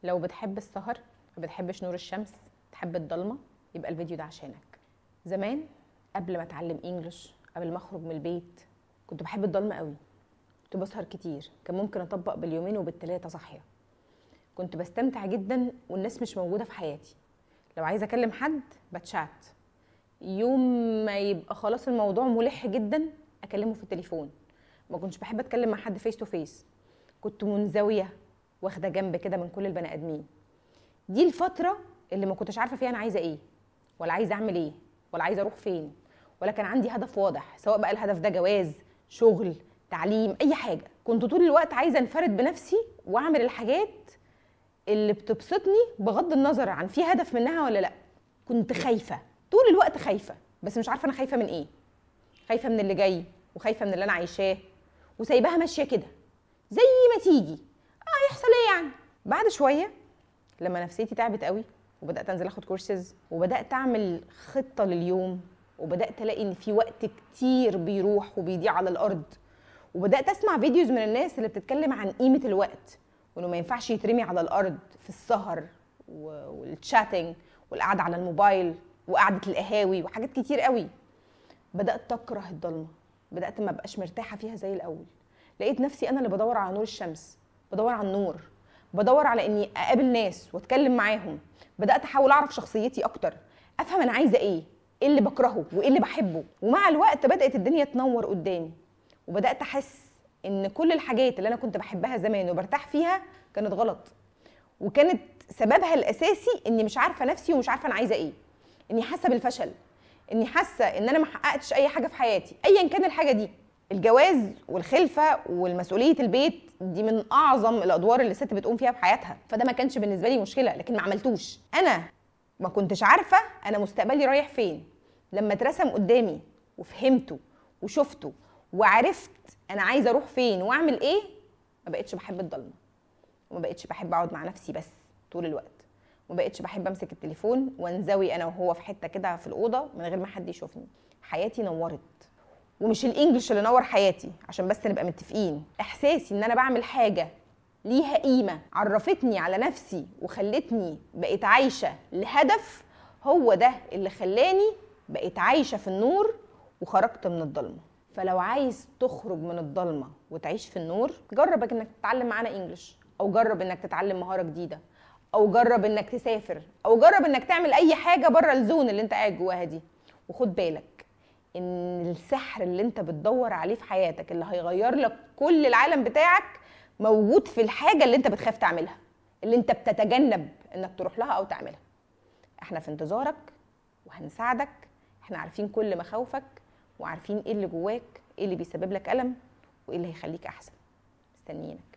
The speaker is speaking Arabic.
لو بتحب السهر، ما بتحبش نور الشمس، بتحب الضلمه، يبقى الفيديو ده عشانك. زمان قبل ما اتعلم انجلش، قبل ما اخرج من البيت، كنت بحب الضلمه قوي. كنت بسهر كتير، كان ممكن اطبق باليومين وبالثلاثه صاحيه. كنت بستمتع جدا والناس مش موجوده في حياتي. لو عايزه اكلم حد بتشات، يوم ما يبقى خلاص الموضوع ملح جدا اكلمه في التليفون. ما كنتش بحب اتكلم مع حد فيس تو فيس. كنت منزويه، واخده جنب كده من كل البني ادمين. دي الفتره اللي ما كنتش عارفه فيها انا عايزه ايه، ولا عايزه اعمل ايه، ولا عايزه اروح فين، ولا كان عندي هدف واضح، سواء بقى الهدف ده جواز، شغل، تعليم، اي حاجه. كنت طول الوقت عايزه انفرد بنفسي واعمل الحاجات اللي بتبسطني بغض النظر عن في هدف منها ولا لا. كنت خايفه طول الوقت، خايفه، بس مش عارفه انا خايفه من ايه. خايفه من اللي جاي، وخايفه من اللي انا عايشاه، وسايباها ماشيه كده زي ما تيجي. يحصل ايه يعني؟ بعد شويه لما نفسيتي تعبت قوي، وبدات انزل اخد كورسز، وبدات اعمل خطه لليوم، وبدات الاقي ان في وقت كتير بيروح وبيضيع على الارض، وبدات اسمع فيديوز من الناس اللي بتتكلم عن قيمه الوقت، وانه ما ينفعش يترمي على الارض في السهر والشاتنج والقعده على الموبايل وقعده القهاوي وحاجات كتير قوي. بدات اكره الضلمه، بدات ما ابقاش مرتاحه فيها زي الاول. لقيت نفسي انا اللي بدور على نور الشمس، بدور على النور، بدور على اني اقابل ناس واتكلم معاهم. بدات احاول اعرف شخصيتي اكتر، افهم انا عايزه ايه اللي بكرهه وايه اللي بحبه. ومع الوقت بدات الدنيا تنور قدامي، وبدات احس ان كل الحاجات اللي انا كنت بحبها زمان وبرتاح فيها كانت غلط، وكانت سببها الاساسي اني مش عارفه نفسي ومش عارفه انا عايزه ايه. اني حاسه بالفشل، اني حاسه ان انا ما حققتش اي حاجه في حياتي ايا كان الحاجه دي. الجواز والخلفه والمسؤوليه البيت دي من اعظم الادوار اللي الست بتقوم فيها في حياتها، فده ما كانش بالنسبه لي مشكله، لكن ما عملتوش. انا ما كنتش عارفه انا مستقبلي رايح فين. لما اترسم قدامي وفهمته وشفته وعرفت انا عايزه اروح فين واعمل ايه، ما بقتش بحب الضلمه، وما بقتش بحب اقعد مع نفسي بس طول الوقت، وما بقتش بحب امسك التليفون وانزوي انا وهو في حته كده في الاوضه من غير ما حد يشوفني. حياتي نورت، ومش الانجليش اللي نور حياتي عشان بس نبقى متفقين. احساسي ان انا بعمل حاجه ليها قيمه، عرفتني على نفسي وخلتني بقيت عايشه لهدف، هو ده اللي خلاني بقيت عايشه في النور وخرجت من الضلمه. فلو عايز تخرج من الضلمه وتعيش في النور، جرب انك تتعلم معانا انجليش، او جرب انك تتعلم مهاره جديده، او جرب انك تسافر، او جرب انك تعمل اي حاجه بره الزون اللي انت قاعد جواها دي. وخد بالك ان السحر اللي انت بتدور عليه في حياتك، اللي هيغير لك كل العالم بتاعك، موجود في الحاجه اللي انت بتخاف تعملها، اللي انت بتتجنب انك تروح لها او تعملها. احنا في انتظارك وهنساعدك. احنا عارفين كل مخاوفك، وعارفين ايه اللي جواك، ايه اللي بيسبب لك الم، وايه اللي هيخليك احسن. مستنيينك.